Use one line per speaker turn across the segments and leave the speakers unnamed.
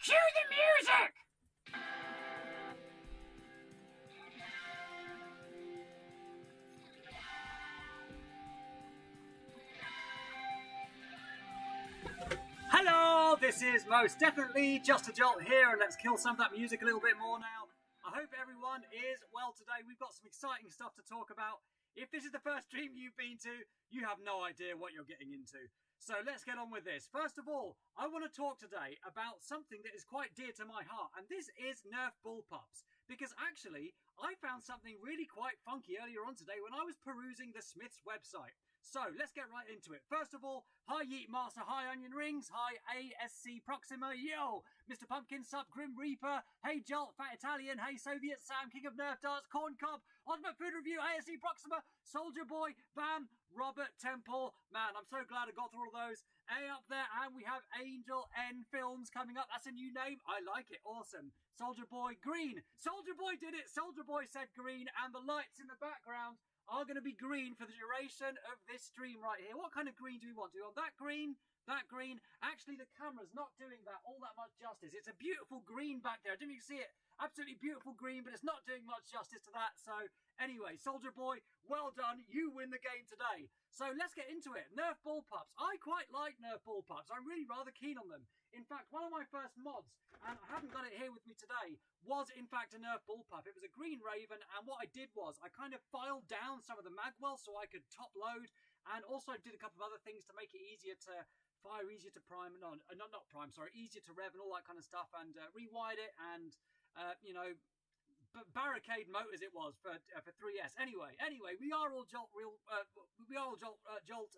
Cue the music! Hello, this is most definitely Justajolt here, and let's kill some of that music a little bit more now. I hope everyone is well today. We've got some exciting stuff to talk about. If this is the first stream you've been to, you have no idea what you're getting into. So let's get on with this. First of all, I want to talk today about something that is quite dear to my heart, and this is Nerf Bullpups. Because actually, I found something really quite funky earlier on today when I was perusing the Smith's website. So, let's get right into it. First of all, hi Yeet Master, hi Onion Rings, hi ASC Proxima, yo! Mr. Pumpkin, Sup, Grim Reaper, hey Jolt, Fat Italian, hey Soviet Sam, King of Nerf Darts, Corn Cob, Ultimate Food Review, ASC Proxima, Soldier Boy, Bam, Robert Temple. Man, I'm so glad I got through all those. A up there, and we have Angel N Films coming up. That's a new name. I like it. Awesome. Soldier Boy, green. Soldier Boy did it. Soldier Boy said green, and the lights in the background are going to be green for the duration of this stream right here. What kind of green do we want? Do we want that green? That green? Actually, the camera's not doing that all that much justice. It's a beautiful green back there. I don't know if you can see it. Absolutely beautiful green, but it's not doing much justice to that. So, anyway, Soldier Boy, well done. You win the game today. So, let's get into it. Nerf Bullpups. I quite like Nerf Bullpups. I'm really rather keen on them. In fact, one of my first mods, and I haven't got it here with me today, was in fact a Nerf Bullpup. It was a green Raven, and what I did was I kind of filed down some of the magwell so I could top load, and also did a couple of other things to make it easier to fire, easier to prime, not prime, sorry, easier to rev and all that kind of stuff, and rewired it, and you know, barricade motors it was for 3S. Anyway, we are all Jolt Jolt.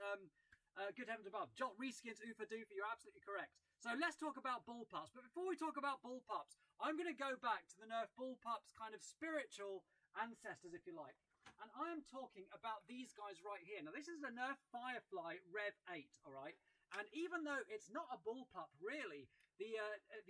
Good heavens above. Jolt reskins Oofa Doofa, you're absolutely correct. So let's talk about Bullpups. But before we talk about Bullpups, I'm going to go back to the Nerf Bullpups kind of spiritual ancestors, if you like. And I am talking about these guys right here. Now, this is the Nerf Firefly Rev 8, all right? And even though it's not a Bullpup, really, the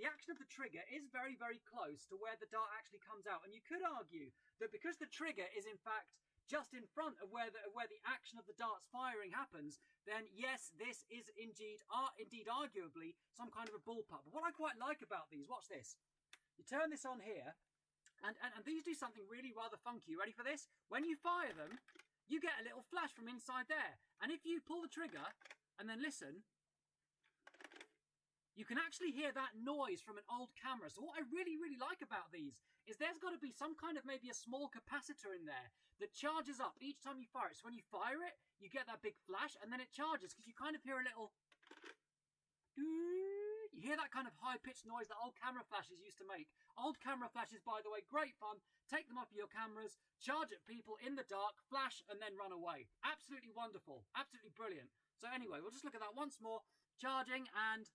action of the trigger is very, very close to where the dart actually comes out. And you could argue that because the trigger is, in fact, just in front of where the action of the dart's firing happens, then yes, this is indeed arguably some kind of a bullpup. But what I quite like about these, watch this. You turn this on here, and these do something really rather funky. You ready for this? When you fire them, you get a little flash from inside there. And if you pull the trigger and then listen, you can actually hear that noise from an old camera. So what I really, really like about these is there's got to be some kind of maybe a small capacitor in there that charges up each time you fire it. So when you fire it, you get that big flash, and then it charges because you kind of hear a little... You hear that kind of high-pitched noise that old camera flashes used to make. Old camera flashes, by the way, great fun. Take them off your cameras, charge at people in the dark, flash, and then run away. Absolutely wonderful. Absolutely brilliant. So anyway, we'll just look at that once more. Charging and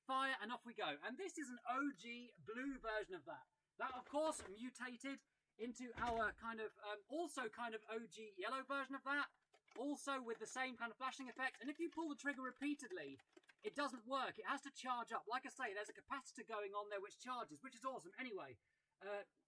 fire, and off we go. And this is an OG blue version of that. That, of course, mutated into our kind of, also kind of OG yellow version of that. Also with the same kind of flashing effect. And if you pull the trigger repeatedly, it doesn't work. It has to charge up. Like I say, there's a capacitor going on there which charges, which is awesome. Anyway,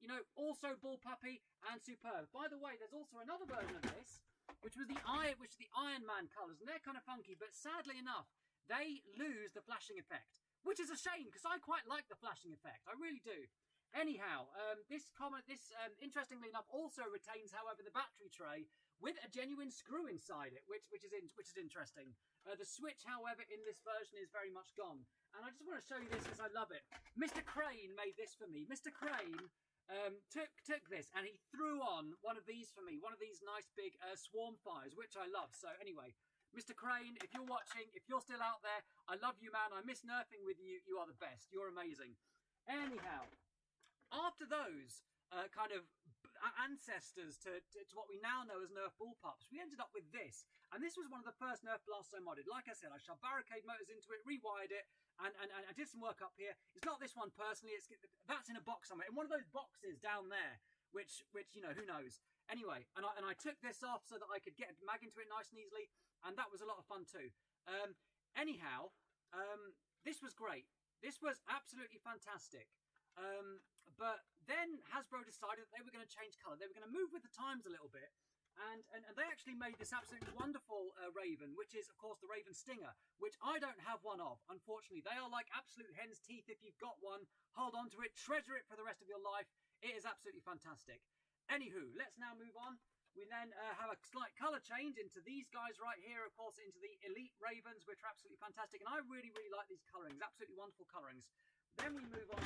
you know, also bullpuppy and superb. By the way, there's also another version of this, which was the Iron Man colours, and they're kind of funky, but sadly enough, they lose the flashing effect, which is a shame because I quite like the flashing effect. I really do. Anyhow, this interestingly enough also retains, however, the battery tray with a genuine screw inside it, which is interesting. The switch, however, in this version is very much gone. And I just want to show you this because I love it. Mr. Crane made this for me. Mr. Crane took this and he threw on one of these for me, one of these nice big swarm fires, which I love. So anyway, Mr. Crane, if you're watching, if you're still out there, I love you, man. I miss nerfing with you. You are the best. You're amazing. Anyhow, after those kind of ancestors to what we now know as Nerf Bullpups, we ended up with this. And this was one of the first Nerf blasts I modded. Like I said, I shoved barricade motors into it, rewired it, and I did some work up here. It's not this one personally. That's in a box somewhere. In one of those boxes down there, which you know, who knows. Anyway, and I took this off so that I could get a mag into it nice and easily, and that was a lot of fun too. Anyhow, this was great. This was absolutely fantastic. But then Hasbro decided that they were going to change colour. They were going to move with the times a little bit And they actually made this absolutely wonderful raven, which is, of course, the Raven Stinger, which I don't have one of, unfortunately. They are like absolute hen's teeth. If you've got one, hold on to it, treasure it for the rest of your life. It is absolutely fantastic. Anywho, let's now move on. We then have a slight colour change into these guys right here, of course, into the Elite Ravens, which are absolutely fantastic. And I really, really like these colourings, absolutely wonderful colourings. Then we move on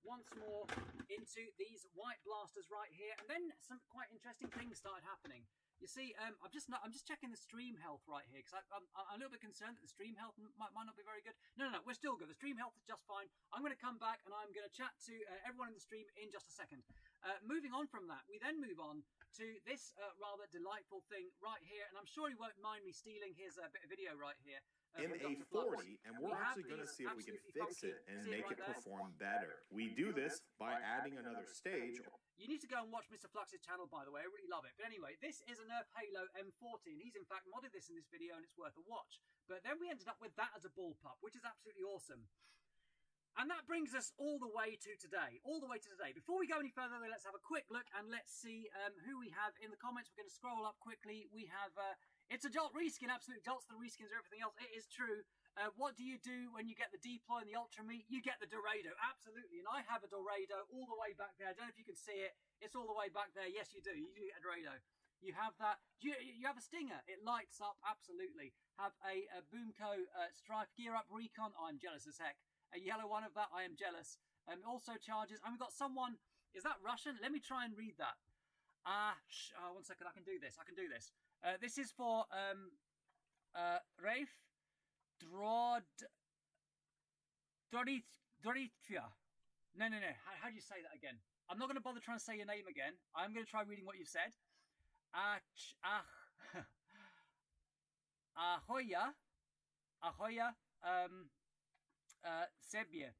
once more into these white blasters right here, and then some quite interesting things started happening. You see, I'm just checking the stream health right here because I'm a little bit concerned that the stream health might not be very good. No, we're still good. The stream health is just fine. I'm going to come back and I'm going to chat to everyone in the stream in just a second. Moving on from that, we then move on to this rather delightful thing right here, and I'm sure he won't mind me stealing his bit of video right here.
In a 40, and we're actually going to see if we can fix it and make it perform better. We do this by adding another stage.
You need to go and watch Mr. Flux's channel, by the way. I really love it. But anyway, this is a Nerf Halo M40, and he's in fact modded this in this video, and it's worth a watch. But then we ended up with that as a bullpup, which is absolutely awesome. And that brings us all the way to today. Before we go any further, though, let's have a quick look and let's see who we have in the comments. We're going to scroll up quickly. We have... it's a Jolt reskin, absolutely. Jolt's the reskins or everything else. It is true. What do you do when you get the deploy and the ultra meat? You get the Dorado, absolutely. And I have a Dorado all the way back there. I don't know if you can see it. It's all the way back there. Yes, you do. You do get a Dorado. You have that. You have a Stinger. It lights up, absolutely. Have a Boomco Strife Gear Up Recon. I'm jealous as heck. A yellow one of that. I am jealous. Also charges. And we've got someone. Is that Russian? Let me try and read that. 1 second. I can do this. This is for Rev Doritria. No. How do you say that again? I'm not going to bother trying to say your name again. I'm going to try reading what you've said. Ahoya Sebia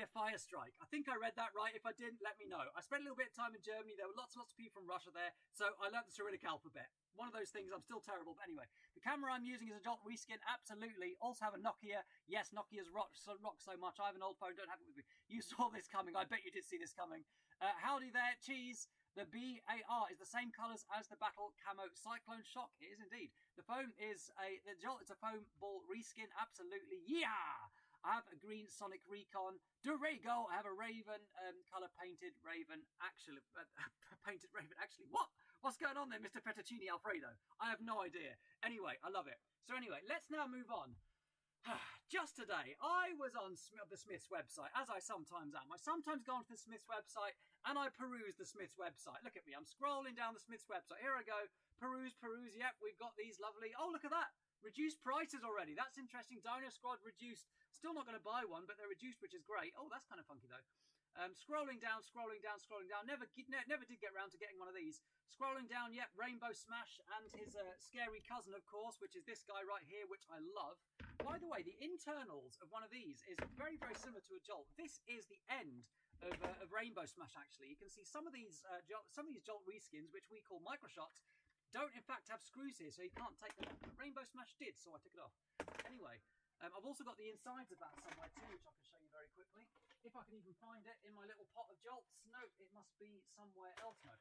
Fire Strike. I think I read that right. If I didn't, let me know. I spent a little bit of time in Germany. There were lots of people from Russia there, so I learned the Cyrillic alphabet. One of those things, I'm still terrible. But anyway, the camera I'm using is a Jolt reskin, absolutely. Also have a Nokia. Yes, Nokia's rock so much. I have an old phone, don't have it with me. You saw this coming. I bet you did see this coming. Howdy there, cheese. The BAR is the same colours as the Battle Camo Cyclone Shock. It is indeed. The foam is the Jolt. It's a foam ball reskin, absolutely. Yeah! I have a green Sonic Recon. Durago. I have a Raven, colour painted Raven. Actually, painted Raven. Actually, what? What's going on there, Mr. Fettuccine Alfredo? I have no idea. Anyway, I love it. So anyway, let's now move on. Just today, I was on the Smiths website, as I sometimes am. I sometimes go onto the Smiths website and I peruse the Smiths website. Look at me, I'm scrolling down the Smiths website. Here I go. Peruse. Yep, we've got these lovely... Oh, look at that. Reduced prices already. That's interesting. Dino Squad reduced. Still not going to buy one, but they're reduced, which is great. Oh, that's kind of funky, though. Scrolling down. Never did get around to getting one of these. Scrolling down, yep, Rainbow Smash and his scary cousin, of course, which is this guy right here, which I love. By the way, the internals of one of these is very, very similar to a Jolt. This is the end of Rainbow Smash, actually. You can see some of these Jolt reskins, which we call microshots, don't in fact have screws here, so you can't take them off. But Rainbow Smash did, so I took it off. Anyway, I've also got the insides of that somewhere too, which I can show you very quickly. If I can even find it in my little pot of Jolts. No, it must be somewhere else. No.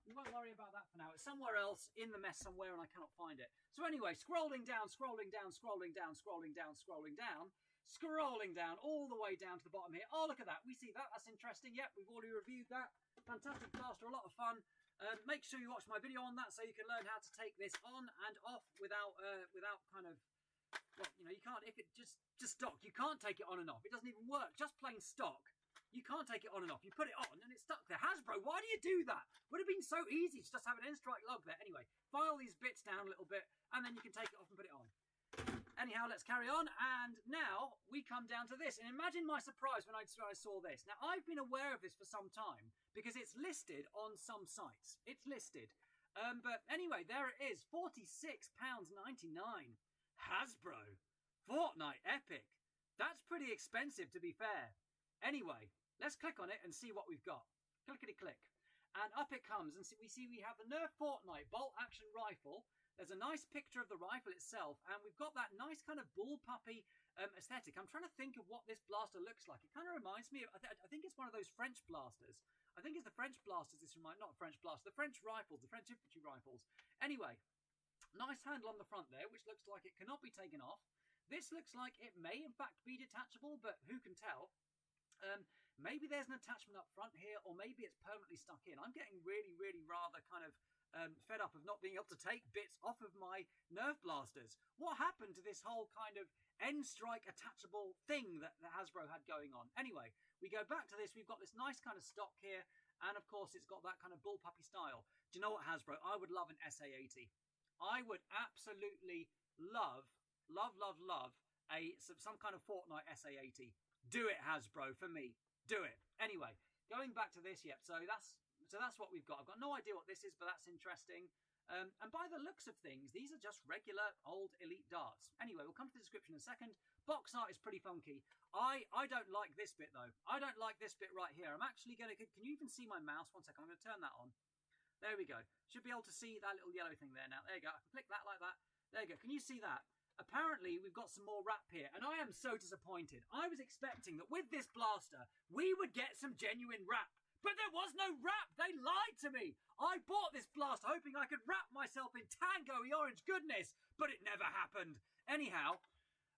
We won't worry about that for now. It's somewhere else in the mess somewhere and I cannot find it. So anyway, scrolling down all the way down to the bottom here. Oh, look at that. We see that. That's interesting. Yep, we've already reviewed that. Fantastic blaster, a lot of fun. Make sure you watch my video on that so you can learn how to take this on and off without kind of... Well, you know, you can't... If it just stock, you can't take it on and off. It doesn't even work. Just plain stock. You can't take it on and off. You put it on and it's stuck there. Hasbro, why do you do that? Would have been so easy to just have an N-Strike log there. Anyway, file these bits down a little bit and then you can take it off and put it on. Anyhow, let's carry on. And now we come down to this. And imagine my surprise when I saw this. Now, I've been aware of this for some time because it's listed on some sites. It's listed. But anyway, there it is. £46.99. Hasbro. Fortnite Epic. That's pretty expensive, to be fair. Anyway, let's click on it and see what we've got. Clickety-click. And up it comes. And we see we have the Nerf Fortnite bolt action rifle. There's a nice picture of the rifle itself. And we've got that nice kind of bullpuppy aesthetic. I'm trying to think of what this blaster looks like. It kind of reminds me of, I think it's one of those French blasters. I think it's the French blasters this reminds, not French blaster, the French rifles, the French infantry rifles. Anyway, nice handle on the front there, which looks like it cannot be taken off. This looks like it may in fact be detachable, but who can tell? Maybe there's an attachment up front here, or maybe it's permanently stuck in. I'm getting really, really rather kind of fed up of not being able to take bits off of my Nerf blasters. What happened to this whole kind of N-strike attachable thing that Hasbro had going on? Anyway, we go back to this. We've got this nice kind of stock here, and of course it's got that kind of bullpuppy style. Do you know what, Hasbro? I would love an SA-80. I would absolutely love some kind of Fortnite SA-80. Do it, Hasbro, for me. Do it. Anyway, going back to this, yep. So that's what we've got. I've got no idea what this is, but that's interesting. And by the looks of things, these are just regular old Elite darts. Anyway, we'll come to the description in a second. Box art is pretty funky. I don't like this bit, though. I don't like this bit right here. I'm actually going to... Can you even see my mouse? One second. I'm going to turn that on. There we go. Should be able to see that little yellow thing there now. There you go. I can click that like that. There you go. Can you see that? Apparently, we've got some more wrap here, and I am so disappointed. I was expecting that with this blaster, we would get some genuine wrap. But there was no wrap. They lied to me. I bought this blaster hoping I could wrap myself in tango-y orange goodness, but it never happened. Anyhow,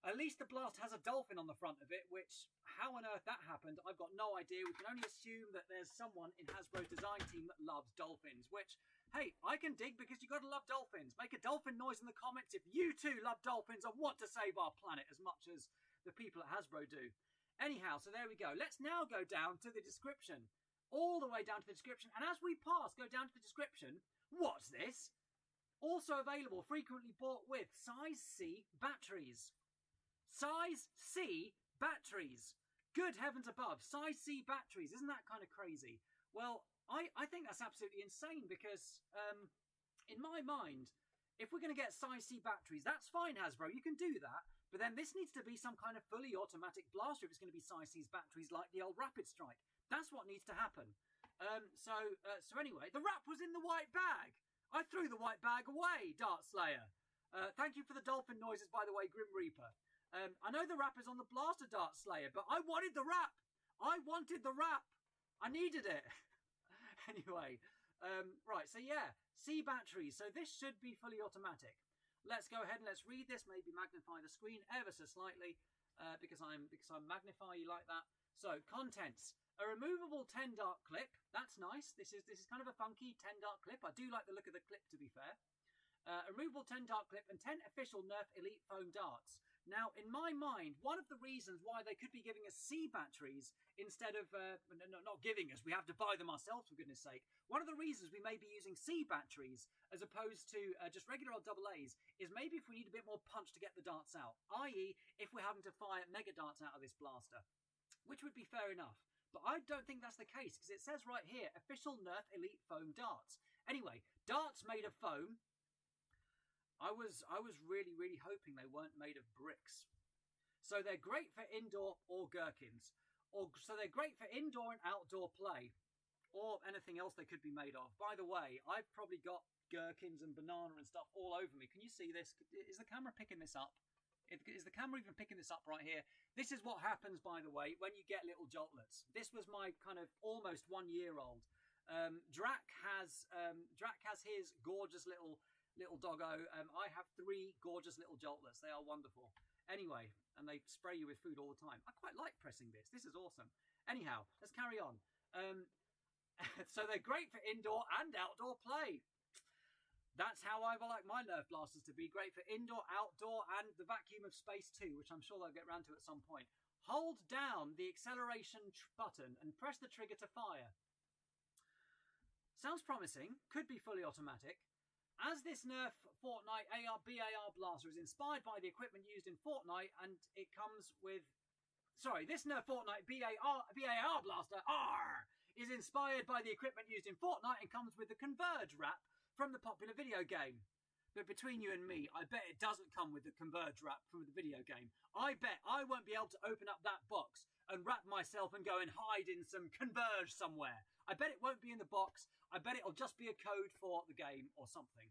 at least the blaster has a dolphin on the front of it, which, how on earth that happened, I've got no idea. We can only assume that there's someone in Hasbro's design team that loves dolphins, which, hey, I can dig because you've got to love dolphins. Make a dolphin noise in the comments if you too love dolphins and want to save our planet as much as the people at Hasbro do. Anyhow, so there we go. Let's now go down to the description. All the way down to the description. And as we pass, go down to the description. What's this? Also available, frequently bought with size C batteries. Size C batteries. Good heavens above. Size C batteries. Isn't that kind of crazy? Well, I think that's absolutely insane because, in my mind, if we're going to get size C batteries, that's fine, Hasbro. You can do that. But then this needs to be some kind of fully automatic blaster if it's going to be size C's batteries like the old Rapid Strike. That's what needs to happen. So anyway, the wrap was in the white bag. I threw the white bag away, Dart Slayer. Thank you for the dolphin noises, by the way, Grim Reaper. I know the wrap is on the blaster, Dart Slayer, but I wanted the wrap. I wanted the wrap. I needed it. Anyway, right, so yeah, C batteries. So this should be fully automatic. Let's go ahead and let's read this. Maybe magnify the screen ever so slightly because I'm magnify-y like that. So contents. A removable 10-dart clip. That's nice. This is kind of a funky 10-dart clip. I do like the look of the clip, to be fair. A removable 10-dart clip and 10 official Nerf Elite foam darts. Now, in my mind, one of the reasons why they could be giving us C batteries instead of... not giving us. We have to buy them ourselves, for goodness sake. One of the reasons we may be using C batteries as opposed to just regular old AA's is maybe if we need a bit more punch to get the darts out. I.e., if we're having to fire mega darts out of this blaster. Which would be fair enough. But I don't think that's the case, because it says right here, official Nerf Elite foam darts. Anyway, darts made of foam. I was really, really hoping they weren't made of bricks. So they're great for indoor or gherkins. So they're great for indoor and outdoor play. Or anything else they could be made of. By the way, I've probably got gherkins and banana and stuff all over me. Can you see this? Is the camera picking this up? Is the camera even picking this up right here? This is what happens, by the way, when you get little joltlets. This was my kind of almost 1-year-old. Drac has his gorgeous little doggo. I have 3 gorgeous little joltlets. They are wonderful. Anyway, and they spray you with food all the time. I quite like pressing this. This is awesome. Anyhow, let's carry on. So they're great for indoor and outdoor play. That's how I like my Nerf blasters to be. Great for indoor, outdoor, and the vacuum of space too, which I'm sure they'll get around to at some point. Hold down the acceleration button and press the trigger to fire. Sounds promising. Could be fully automatic. As this Nerf Fortnite BAR blaster is inspired by the equipment used in Fortnite, and it comes with... Sorry, this Nerf Fortnite BAR blaster is inspired by the equipment used in Fortnite and comes with the Converge wrap from the popular video game. But between you and me, I bet it doesn't come with the Converge wrap from the video game. I bet I won't be able to open up that box and wrap myself and go and hide in some Converge somewhere. I bet it won't be in the box. I bet it'll just be a code for the game or something.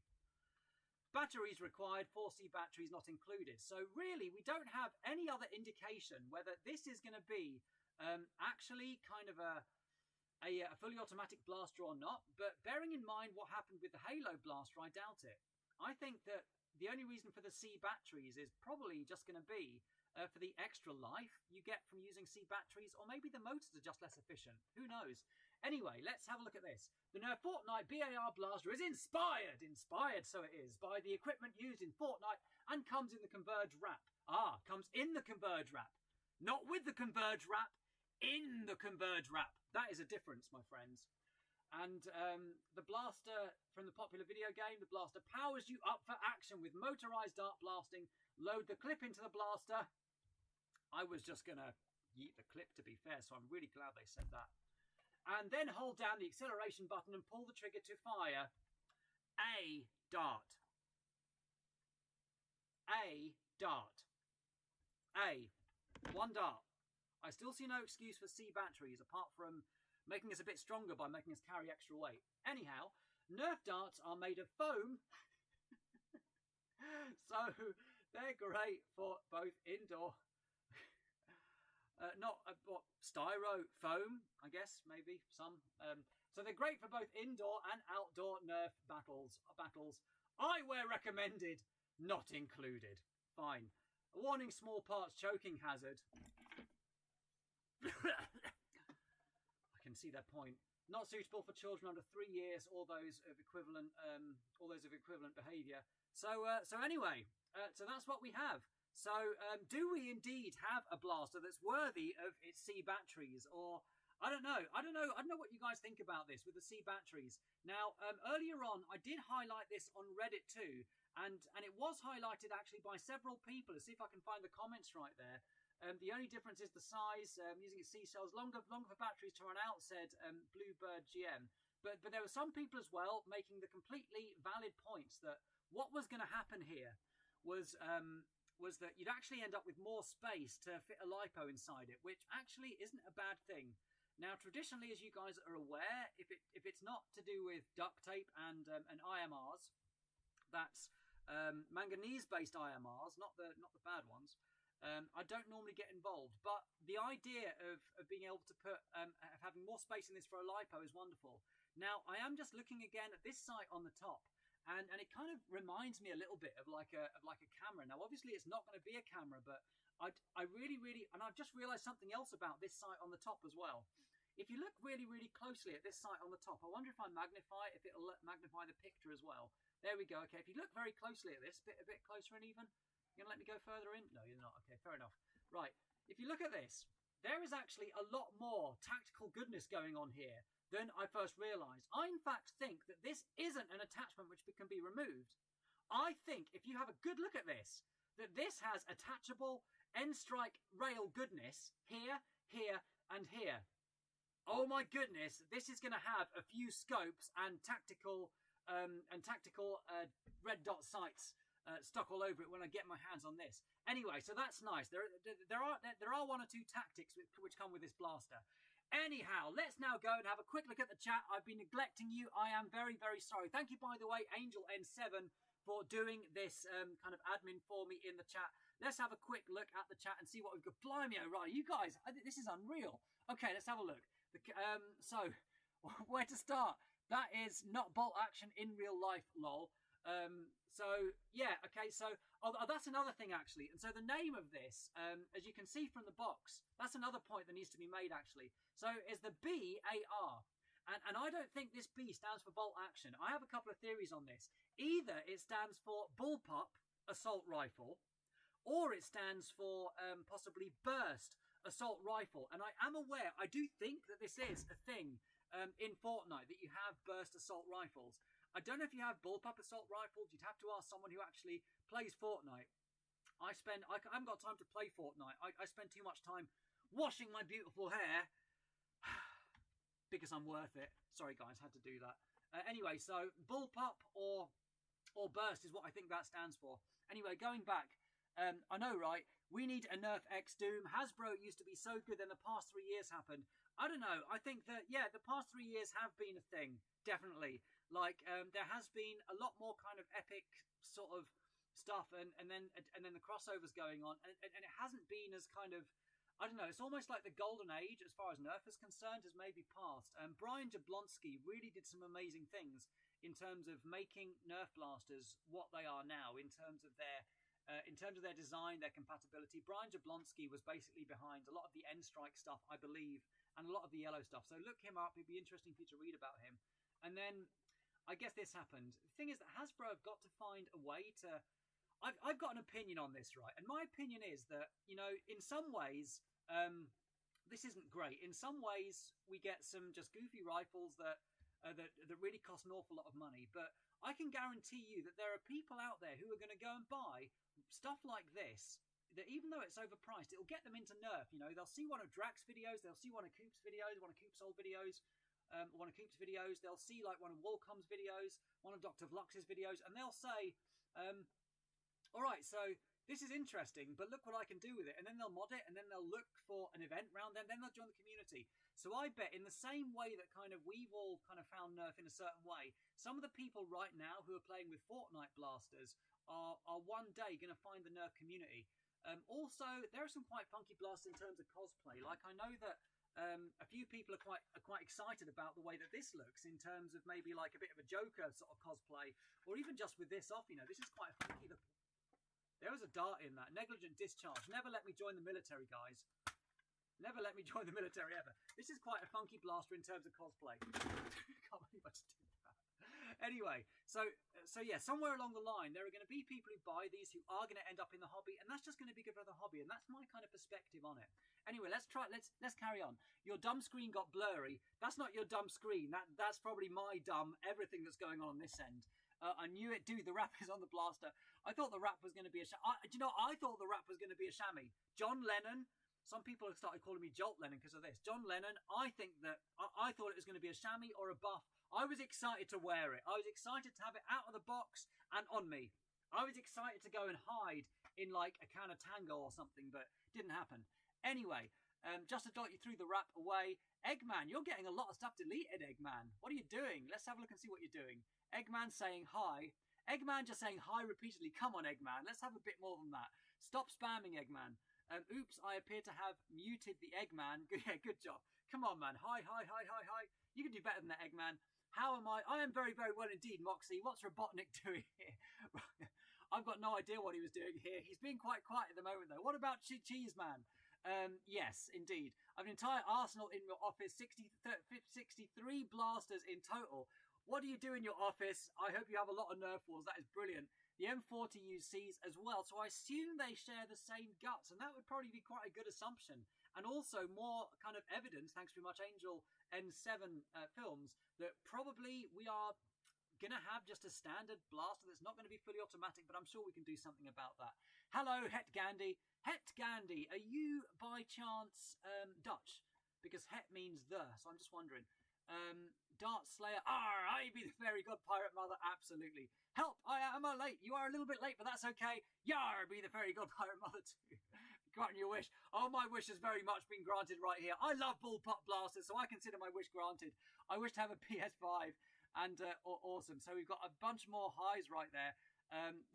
Batteries required, 4C batteries not included. So really, we don't have any other indication whether this is going to be actually kind of a fully automatic blaster or not. But bearing in mind what happened with the Halo blaster, I doubt it. I think that the only reason for the C batteries is probably just going to be for the extra life you get from using C batteries, or maybe the motors are just less efficient. Who knows? Anyway, let's have a look at this. The Nerf Fortnite BAR blaster is inspired so it is, by the equipment used in Fortnite and comes in the Converge wrap. Ah, comes in the Converge wrap. Not with the Converge wrap, in the Converge wrap. That is a difference, my friends. And the blaster from the popular video game, the blaster powers you up for action with motorized dart blasting. Load the clip into the blaster. I was just going to yeet the clip, to be fair, so I'm really glad they said that. And then hold down the acceleration button and pull the trigger to fire a dart. A dart. One dart. I still see no excuse for C batteries apart from making us a bit stronger by making us carry extra weight. Anyhow, Nerf darts are made of foam, so they're great for both indoor, styro foam, I guess, maybe some. So they're great for both indoor and outdoor Nerf battles. Eyewear recommended, not included. Fine. A warning: small parts choking hazard. I can see their point. Not suitable for children under 3 years, or those of equivalent behaviour. So anyway, so that's what we have. So do we indeed have a blaster that's worthy of its C batteries, or I don't know what you guys think about this with the C batteries. Now, earlier on, I did highlight this on Reddit too, and it was highlighted actually by several people. Let's see if I can find the comments right there. The only difference is the size. Using its C cells, longer for batteries to run out, said Bluebird GM. But there were some people as well making the completely valid points that what was going to happen here was that you'd actually end up with more space to fit a lipo inside it, which actually isn't a bad thing. Now, traditionally, as you guys are aware, if it's not to do with duct tape and IMRs, that's manganese-based IMRs, not the bad ones. I don't normally get involved, but the idea of being able to put having more space in this for a lipo is wonderful. Now, I am just looking again at this sight on the top, and it kind of reminds me a little bit of like a camera. Now, obviously, it's not going to be a camera, but I really, and I've just realised something else about this sight on the top as well. If you look really, really closely at this sight on the top, I wonder if I magnify, if it'll magnify the picture as well. There we go. Okay, if you look very closely at this, a bit closer and even. You're going to let me go further in? No, you're not. Okay, fair enough. Right, if you look at this, there is actually a lot more tactical goodness going on here than I first realised. I, in fact, think that this isn't an attachment which can be removed. I think, if you have a good look at this, that this has attachable N-strike rail goodness here, here, and here. Oh my goodness, this is going to have a few scopes and tactical red dot sights stuck all over it when I get my hands on this. Anyway, so that's nice. There are one or two tactics which come with this blaster. Anyhow, let's now go and have a quick look at the chat. I've been neglecting you. I am very, very sorry. Thank you, by the way, Angel N-7, for doing this kind of admin for me in the chat. Let's have a quick look at the chat and see what we've got. Blimey, right, you guys, this is unreal. Okay, let's have a look. So, where to start? That is not bolt action in real life, lol. So yeah, okay, so that's another thing actually. And so the name of this, as you can see from the box, that's another point that needs to be made actually. So is the BAR. And I don't think this B stands for bolt action. I have a couple of theories on this. Either it stands for Bullpup Assault Rifle, or it stands for possibly Burst Assault Rifle. And I am aware, I do think that this is a thing in Fortnite, that you have Burst Assault Rifles. I don't know if you have bullpup assault rifles. You'd have to ask someone who actually plays Fortnite. I haven't got time to play Fortnite. I spend too much time washing my beautiful hair because I'm worth it. Sorry, guys, had to do that. Anyway, so bullpup or burst is what I think that stands for. Anyway, going back, I know, right? We need a Nerf X Doom. Hasbro used to be so good, then the past 3 years happened. I don't know. I think that, yeah, the past 3 years have been a thing, definitely. Like, there has been a lot more kind of epic sort of stuff, and then the crossovers going on, and it hasn't been as kind of, I don't know, it's almost like the golden age as far as Nerf is concerned has maybe passed. Brian Jablonski really did some amazing things in terms of making Nerf blasters what they are now, in terms of their design, their compatibility. Brian Jablonski was basically behind a lot of the N-Strike stuff, I believe, and a lot of the yellow stuff. So look him up. It'd be interesting for you to read about him. And then I guess this happened. The thing is that Hasbro have got to find a way to... I've got an opinion on this, right? And my opinion is that, you know, in some ways, this isn't great. In some ways, we get some just goofy rifles that really cost an awful lot of money. But I can guarantee you that there are people out there who are going to go and buy stuff like this, that even though it's overpriced, it'll get them into Nerf. You know, they'll see one of Drax videos, they'll see one of Coop's videos, one of Coop's old videos, one of Coop's videos, they'll see like one of Wolcom's videos, one of Dr. Vlux's videos, and they'll say, all right, so this is interesting, but look what I can do with it. And then they'll mod it, and then they'll look for an event round them, then they'll join the community. So I bet in the same way that kind of we've all kind of found Nerf in a certain way, some of the people right now who are playing with Fortnite blasters are one day going to find the Nerf community. Also, there are some quite funky blasters in terms of cosplay. Like, I know that a few people are quite excited about the way that this looks in terms of maybe like a bit of a Joker sort of cosplay, or even just with this off. You know, this is quite funky. There was a dart in that. Negligent discharge. Never let me join the military, guys. Never let me join the military ever. This is quite a funky blaster in terms of cosplay. Can't believe I just did that. Anyway, so yeah, somewhere along the line, there are going to be people who buy these who are going to end up in the hobby, and that's just going to be good for the hobby, and that's my kind of perspective on it. Anyway, let's carry on. Your dumb screen got blurry. That's not your dumb screen. That's probably my dumb everything that's going on this end. I knew it, dude. The wrap is on the blaster. I thought the wrap was going to be a I thought the wrap was going to be a chamois. John Lennon. Some people have started calling me Jolt Lennon because of this. John Lennon. I think that I thought it was going to be a chamois or a buff. I was excited to wear it. I was excited to have it out of the box and on me. I was excited to go and hide in like a can of Tango or something, but didn't happen. Anyway, Justajolt, you threw the wrap away. Eggman, you're getting a lot of stuff deleted, Eggman. What are you doing? Let's have a look and see what you're doing. Eggman saying hi. Eggman just saying hi repeatedly. Come on, Eggman. Let's have a bit more than that. Stop spamming, Eggman. Oops, I appear to have muted the Eggman. Yeah, good job. Come on, man. Hi. You can do better than that, Eggman. How am I? I am very, very well indeed, Moxie. What's Robotnik doing here? I've got no idea what he was doing here. He's being quite quiet at the moment, though. What about Cheese Man? Yes, indeed. I have an entire arsenal in your office, 63 blasters in total. What do you do in your office? I hope you have a lot of Nerf walls. That is brilliant. The M40 uses Cs as well, so I assume they share the same guts, and that would probably be quite a good assumption. And also more kind of evidence, thanks very much Angel N-7 films, that probably we are going to have just a standard blaster that's not going to be fully automatic, but I'm sure we can do something about that. Hello, Het Gandhi. Het Gandhi, are you by chance Dutch? Because Het means the, so I'm just wondering. Dart Slayer, I be the very good pirate mother, absolutely. Help, am I late? You are a little bit late, but that's okay. Yar, be the very good pirate mother too. Granting your wish. Oh, my wish has very much been granted right here. I love bullpup blasters, so I consider my wish granted. I wish to have a PS5, and awesome. So we've got a bunch more highs right there.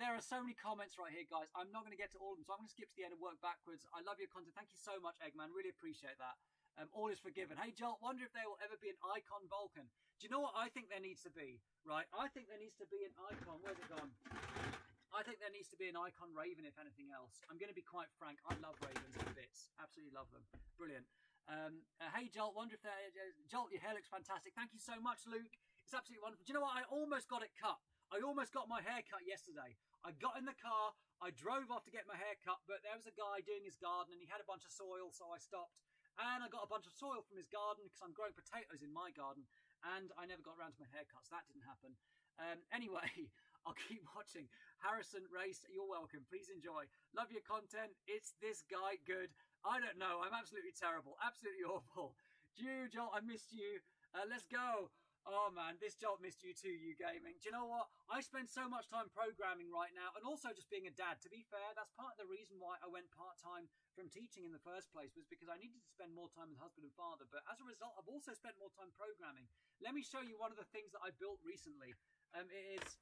There are so many comments right here, guys. I'm not going to get to all of them, so I'm going to skip to the end and work backwards. I love your content. Thank you so much, Eggman. Really appreciate that. All is forgiven. Hey, Jolt, wonder if there will ever be an icon Vulcan. Do you know what I think there needs to be? Right, I think there needs to be an icon. Where's it gone? I think there needs to be an icon Raven, if anything else. I'm going to be quite frank. I love Ravens to bits. Absolutely love them. Brilliant. Hey, Jolt, wonder if there... Jolt, your hair looks fantastic. Thank you so much, Luke. It's absolutely wonderful. Do you know what? I almost got it cut. I almost got my hair cut yesterday. I got in the car. I drove off to get my hair cut, but there was a guy doing his garden, and he had a bunch of soil, so I stopped. And I got a bunch of soil from his garden because I'm growing potatoes in my garden, and I never got around to my haircut, so that didn't happen. Anyway, I'll keep watching. Harrison Race, you're welcome. Please enjoy. Love your content. It's this guy good. I don't know. I'm absolutely terrible. Absolutely awful. Jolt, I missed you. Let's go. Oh, man, this Jolt missed you too, you gaming. Do you know what? I spend so much time programming right now, and also just being a dad. To be fair, that's part of the reason why I went part-time from teaching in the first place, was because I needed to spend more time with husband and father. But as a result, I've also spent more time programming. Let me show you one of the things that I built recently. It is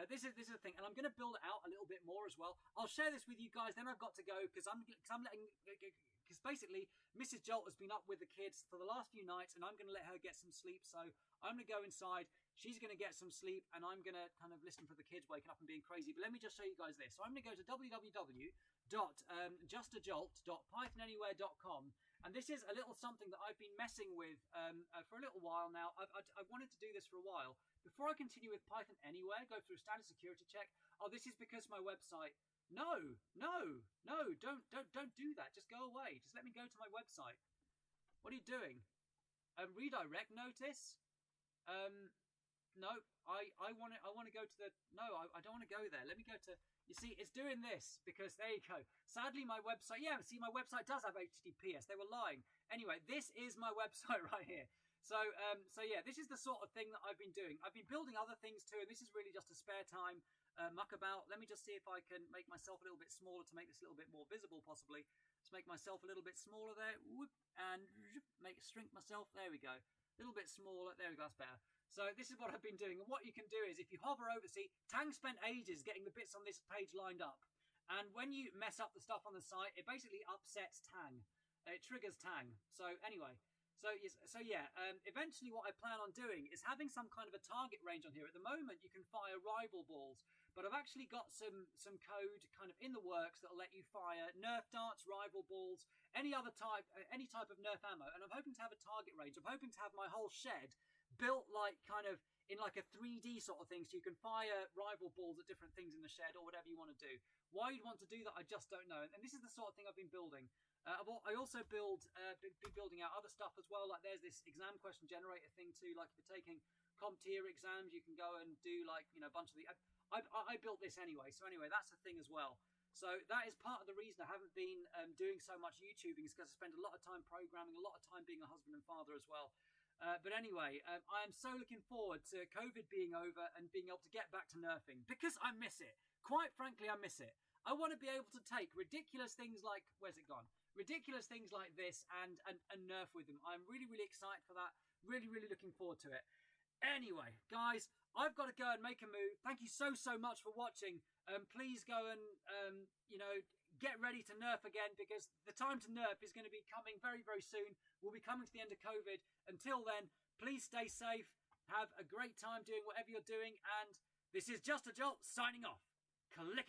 This is the thing, and I'm going to build it out a little bit more as well. I'll share this with you guys. Then I've got to go because basically Mrs. Jolt has been up with the kids for the last few nights, and I'm going to let her get some sleep. So I'm going to go inside. She's going to get some sleep, and I'm going to kind of listen for the kids waking up and being crazy. But let me just show you guys this. So I'm going to go to www.justajolt.pythonanywhere.com. And this is a little something that I've been messing with for a little while now. I've wanted to do this for a while. Before I continue with Python Anywhere, go through a standard security check. Oh, this is because my website. No, don't do that. Just go away. Just let me go to my website. What are you doing? Redirect notice? No, I want to go to the. No, I don't want to go there. Let me go to. You see, it's doing this because there you go. Sadly, my website. Yeah, see, my website does have HTTPS. They were lying. Anyway, this is my website right here. So yeah, this is the sort of thing that I've been doing. I've been building other things too, and this is really just a spare time muck about. Let me just see if I can make myself a little bit smaller to make this a little bit more visible, possibly. Let's make myself a little bit smaller there, whoop, and shrink myself. There we go. A little bit smaller. There we go. That's better. So this is what I've been doing, and what you can do is if you hover over, see, Tang spent ages getting the bits on this page lined up, and when you mess up the stuff on the site, it basically upsets Tang. It triggers Tang. So anyway. So yeah, eventually what I plan on doing is having some kind of a target range on here. At the moment, you can fire rival balls, but I've actually got some code kind of in the works that'll let you fire Nerf darts, rival balls, any type of Nerf ammo, and I'm hoping to have a target range. I'm hoping to have my whole shed built like kind of in like a 3D sort of thing, so you can fire rival balls at different things in the shed or whatever you want to do. Why you'd want to do that, I just don't know. And this is the sort of thing I've been building. I also been building out other stuff as well. Like there's this exam question generator thing too. Like if you're taking CompTIA exams, you can go and do like, you know, a bunch of the. I built this anyway. So anyway, that's the thing as well. So that is part of the reason I haven't been doing so much YouTubing, is because I spend a lot of time programming, a lot of time being a husband and father as well. But anyway, I am so looking forward to COVID being over and being able to get back to nerfing, because I miss it. Quite frankly, I miss it. I want to be able to take ridiculous things like, where's it gone? Ridiculous things like this and nerf with them. I'm really, really excited for that. Really, really looking forward to it. Anyway, guys, I've got to go and make a move. Thank you so much for watching. Please go and, you know, get ready to nerf again, because the time to nerf is going to be coming very, very soon. We'll be coming to the end of COVID. Until then, please stay safe. Have a great time doing whatever you're doing. And this is Justajolt signing off. Click